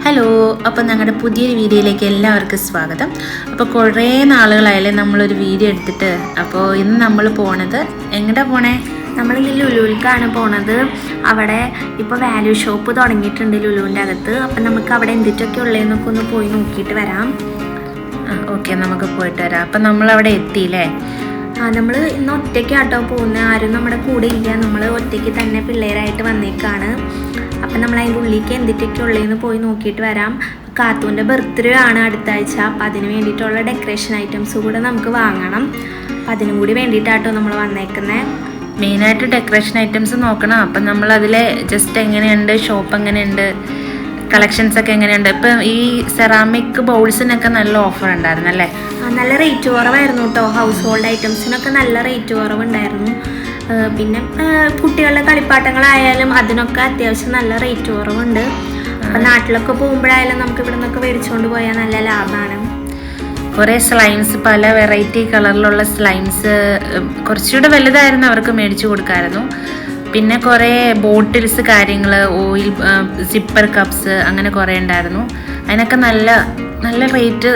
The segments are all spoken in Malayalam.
ഹലോ, അപ്പോൾ ഞങ്ങളുടെ പുതിയൊരു വീഡിയോയിലേക്ക് എല്ലാവർക്കും സ്വാഗതം. അപ്പോൾ കുറേ നാളുകളായാലേ നമ്മളൊരു വീഡിയോ എടുത്തിട്ട്. അപ്പോൾ ഇന്ന് നമ്മൾ പോണത് എങ്ങോട്ടാ പോണേ? നമ്മൾ ഈ ലുലുവിലേക്കാണ് പോണത്. അവിടെ ഇപ്പോൾ വാല്യൂ ഷോപ്പ് തുടങ്ങിയിട്ടുണ്ട് ലുലുവിൻ്റെ അകത്ത്. അപ്പം നമുക്ക് അവിടെ എന്തിട്ടൊക്കെ ഉള്ളതെന്നൊക്കെ ഒന്ന് പോയി നോക്കിയിട്ട് വരാം. ഓക്കെ, നമുക്ക് പോയിട്ട് വരാം. അപ്പം നമ്മളവിടെ എത്തിയില്ലേ? നമ്മൾ ഇന്ന് ഒറ്റയ്ക്കാട്ടോ പോകുന്നത്. ആരും നമ്മുടെ കൂടെ ഇല്ല. നമ്മൾ ഒറ്റയ്ക്ക് തന്നെ പിള്ളേരായിട്ട് വന്നേക്കാണ്. അപ്പം നമ്മൾ അതിൻ്റെ ഉള്ളിലേക്ക് എന്തിട്ടൊക്കെ ഉള്ളതെന്ന് പോയി നോക്കിയിട്ട് വരാം. കാത്തൂൻ്റെ ബർത്ത്ഡേ ആണ് അടുത്ത ആഴ്ച. അപ്പം അതിന് വേണ്ടിയിട്ടുള്ള ഡെക്കറേഷൻ ഐറ്റംസ് കൂടെ നമുക്ക് വാങ്ങണം. അപ്പം അതിനും കൂടി വേണ്ടിയിട്ടാട്ടോ നമ്മൾ വന്നേക്കുന്നത്. മെയിനായിട്ട് ഡെക്കറേഷൻ ഐറ്റംസ് നോക്കണം. അപ്പം നമ്മളതിലെ ജസ്റ്റ് എങ്ങനെയുണ്ട്, ഷോപ്പ് എങ്ങനെയുണ്ട്, കളക്ഷൻസ് ഒക്കെ എങ്ങനെയുണ്ട്. ഇപ്പം ഈ സെറാമിക് ബൗൾസിനൊക്കെ നല്ല ഓഫർ ഉണ്ടായിരുന്നു അല്ലേ? നല്ല റേറ്റ് കുറവായിരുന്നു കേട്ടോ. ഹൗസ് ഹോൾഡ് ഐറ്റംസിനൊക്കെ നല്ല റേറ്റ് കുറവുണ്ടായിരുന്നു. പിന്നെ കുട്ടികളുടെ കളിപ്പാട്ടങ്ങളായാലും അതിനൊക്കെ അത്യാവശ്യം നല്ല റേറ്റ് കുറവുണ്ട്. അപ്പം നാട്ടിലൊക്കെ പോകുമ്പോഴായാലും നമുക്ക് ഇവിടെ നിന്നൊക്കെ മേടിച്ചുകൊണ്ട് പോയാൽ നല്ല ലാഭമാണ്. കുറേ സ്ലൈംസ്, പല വെറൈറ്റി കളറിലുള്ള സ്ലൈംസ്, കുറച്ചുകൂടെ വലുതായിരുന്നു അവർക്ക് മേടിച്ചു കൊടുക്കാമായിരുന്നു. പിന്നെ കുറേ ബോട്ടിൽസ്, കാര്യങ്ങൾ, ഓയിൽ, സിപ്പർ കപ്സ്, അങ്ങനെ കുറേ ഉണ്ടായിരുന്നു. അതിനൊക്കെ നല്ല നല്ല റേറ്റ്,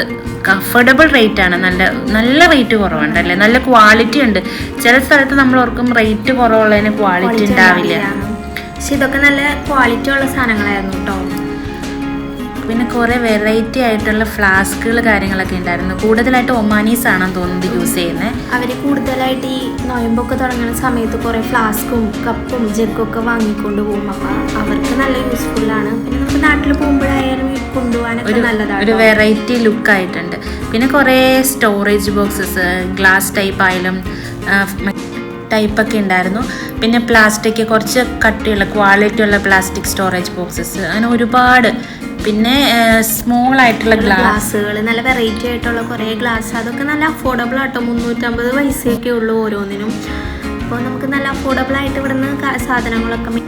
അഫോർഡബിൾ റേറ്റ് ആണ്. നല്ല റേറ്റ് കുറവുണ്ടല്ലേ, നല്ല ക്വാളിറ്റി ഉണ്ട്. ചില സ്ഥലത്ത് നമ്മൾ ഓർക്കും റേറ്റ് കുറവുള്ളതിന് ക്വാളിറ്റി ഉണ്ടാവില്ല. പക്ഷെ ഇതൊക്കെ നല്ല ക്വാളിറ്റി ഉള്ള സാധനങ്ങളായിരുന്നു കേട്ടോ. പിന്നെ കുറേ വെറൈറ്റി ആയിട്ടുള്ള ഫ്ലാസ്കുകൾ, കാര്യങ്ങളൊക്കെ ഉണ്ടായിരുന്നു. കൂടുതലായിട്ട് ഒമാനീസ് ആണെന്ന് തോന്നുന്നത് യൂസ് ചെയ്യുന്നത്. അവർ കൂടുതലായിട്ട് ഈ നൊയമ്പൊക്കെ തുടങ്ങുന്ന സമയത്ത് കുറേ ഫ്ലാസ്കും കപ്പും ജഗ്ഗൊക്കെ വാങ്ങിക്കൊണ്ട് പോകും. അപ്പം അവർക്ക് നല്ല യൂസ്ഫുള്ളാണ്. പിന്നെ നമുക്ക് നാട്ടിൽ പോകുമ്പോഴായാലും കൊണ്ടുപോകാനൊക്കെ നല്ലതാണ്. ഒരു വെറൈറ്റി ലുക്ക് ആയിട്ടുണ്ട്. പിന്നെ കുറേ സ്റ്റോറേജ് ബോക്സസ്, ഗ്ലാസ് ടൈപ്പ് ആയാലും ടൈപ്പൊക്കെ ഉണ്ടായിരുന്നു. പിന്നെ പ്ലാസ്റ്റിക്, കുറച്ച് കട്ടിയുള്ള ക്വാളിറ്റി ഉള്ള പ്ലാസ്റ്റിക് സ്റ്റോറേജ് ബോക്സസ്, അങ്ങനെ ഒരുപാട്. പിന്നെ സ്മോൾ ആയിട്ടുള്ള ഗ്ലാസ്സുകൾ, നല്ല വെറൈറ്റി ആയിട്ടുള്ള കുറേ ഗ്ലാസ്, അതൊക്കെ നല്ല അഫോർഡബിൾ ആട്ടോ. 350 പൈസയൊക്കെ ഉള്ളൂ ഓരോന്നിനും. അപ്പോൾ നമുക്ക് നല്ല അഫോർഡബിൾ ആയിട്ട് ഇവിടുന്ന് സാധനങ്ങളൊക്കെ.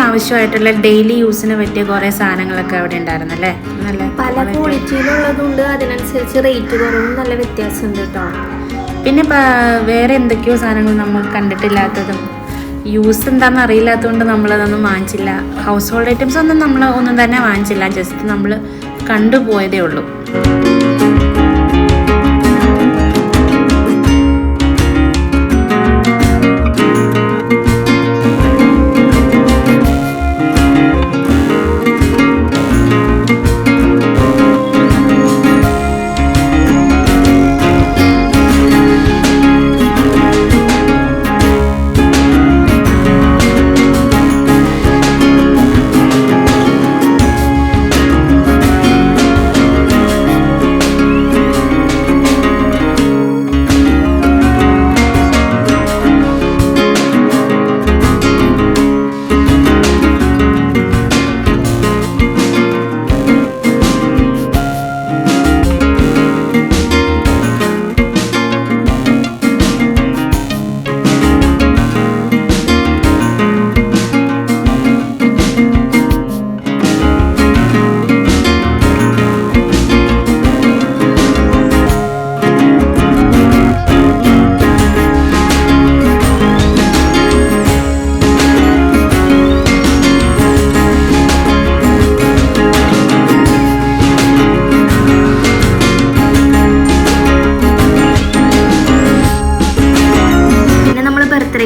ആവശ്യമായിട്ടുള്ള ഡെയിലി യൂസിന് പറ്റിയ കുറേ സാധനങ്ങളൊക്കെ അവിടെ ഉണ്ടായിരുന്നല്ലേ. നല്ല പല ക്വാളിറ്റിയിലുള്ളതുകൊണ്ട് അതിനനുസരിച്ച് റേറ്റ് കുറവും നല്ല വ്യത്യാസമുണ്ട് കേട്ടോ. പിന്നെ വേറെ എന്തൊക്കെയോ സാധനങ്ങൾ നമ്മൾ കണ്ടിട്ടില്ലാത്തതും യൂസ് എന്താണെന്ന് അറിയില്ലാത്തതുകൊണ്ട് നമ്മളതൊന്നും വാങ്ങിച്ചില്ല. ഹൗസ് ഹോൾഡ് ഐറ്റംസ് ഒന്നും നമ്മൾ ഒന്നും തന്നെ വാങ്ങിച്ചില്ല. ജസ്റ്റ് നമ്മൾ കണ്ടുപോയതേ ഉള്ളൂ.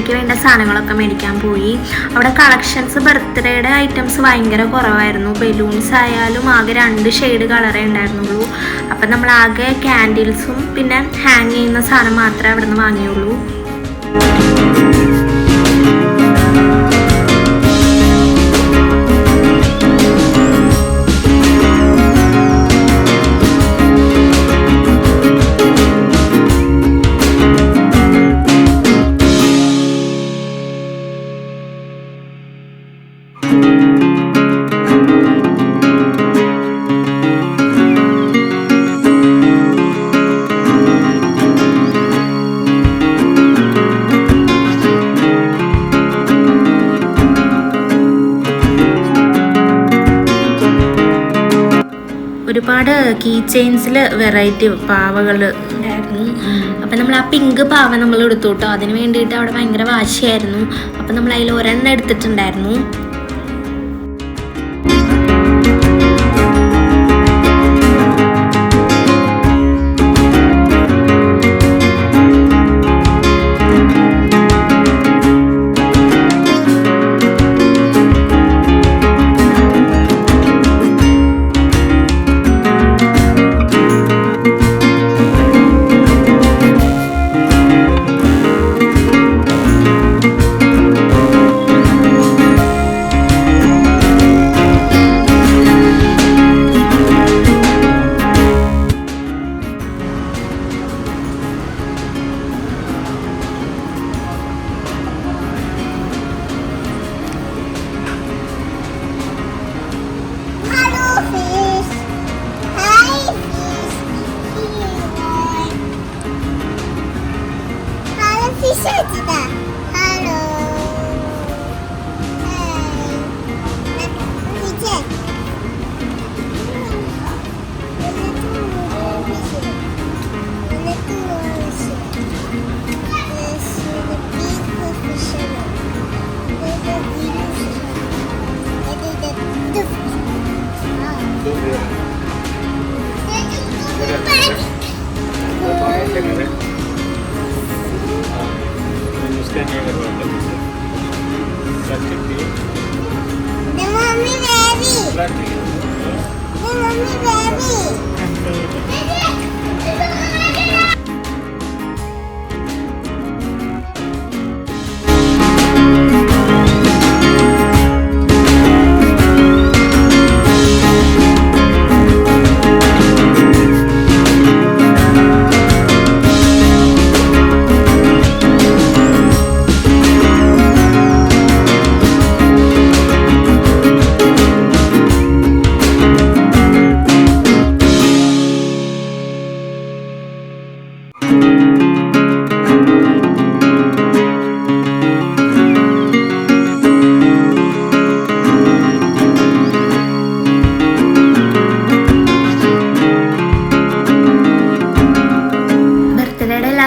ബർത്ത്ഡേക്ക് വേണ്ട സാധനങ്ങളൊക്കെ മേടിക്കാൻ പോയി. അവിടെ കളക്ഷൻസ് ബർത്ത്ഡേയുടെ ഐറ്റംസ് ഭയങ്കര കുറവായിരുന്നു. ബലൂൺസ് ആയാലും ആകെ 2 ഷെയ്ഡ് കളറേ ഉണ്ടായിരുന്നുള്ളൂ. അപ്പം നമ്മൾ ആകെ ക്യാൻഡിൽസും പിന്നെ ഹാങ് ചെയ്യുന്ന സാധനം മാത്രമേ അവിടെ നിന്ന് വാങ്ങിയുള്ളൂ. ഒരുപാട് കീ ചെയിൻസിൽ വെറൈറ്റി പാവകൾ ഉണ്ടായിരുന്നു. അപ്പം നമ്മൾ ആ പിങ്ക് പാവ നമ്മൾ എടുത്തു കേട്ടോ. അതിന് വേണ്ടിയിട്ട് അവിടെ ഭയങ്കര വാശിയായിരുന്നു. അപ്പം നമ്മൾ അതിൽ ഒരെണ്ണം എടുത്തിട്ടുണ്ടായിരുന്നു.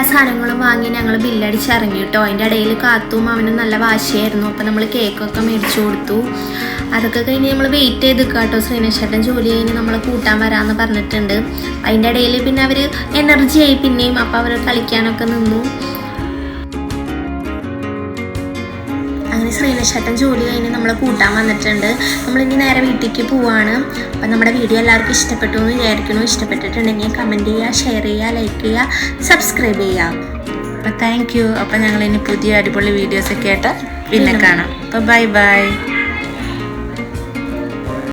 സാധനങ്ങളും വാങ്ങി ഞങ്ങൾ ബില്ലടിച്ചിറങ്ങി കേട്ടോ. അതിൻ്റെ ഇടയിൽ കാത്തും അവനും നല്ല വാശിയായിരുന്നു. അപ്പം നമ്മൾ കേക്കൊക്കെ മേടിച്ചു കൊടുത്തു. അതൊക്കെ കഴിഞ്ഞ് നമ്മൾ വെയിറ്റ് ചെയ്ത് നിൽക്കുക കേട്ടോ. ശ്രീനേഷേട്ടൻ ജോലി കഴിഞ്ഞ് നമ്മൾ കൂട്ടാൻ വരാമെന്ന് പറഞ്ഞിട്ടുണ്ട്. അതിൻ്റെ ഇടയിൽ പിന്നെ അവർ എനർജി ആയി പിന്നെയും. അപ്പോൾ അവർ കളിക്കാനൊക്കെ നിന്നു. അങ്ങനെ ശ്രീനേഷേട്ടൻ ജോലി കഴിഞ്ഞ് നമ്മളെ കൂട്ടാൻ വന്നിട്ടുണ്ട്. നമ്മളിനി നേരെ വീട്ടിലേക്ക് പോവാണ്. അപ്പം നമ്മുടെ വീഡിയോ എല്ലാവർക്കും ഇഷ്ടപ്പെട്ടു എന്ന് വിചാരിക്കുന്നു. ഇഷ്ടപ്പെട്ടിട്ടുണ്ടെങ്കിൽ കമൻറ്റ് ചെയ്യുക, ഷെയർ ചെയ്യുക, ലൈക്ക് ചെയ്യുക, സബ്സ്ക്രൈബ് ചെയ്യുക. അപ്പോൾ താങ്ക് യു. അപ്പോൾ ഞങ്ങളിനി പുതിയ അടിപൊളി വീഡിയോസൊക്കെ ആയിട്ട് പിന്നെ കാണാം. അപ്പോൾ ബൈ ബൈ.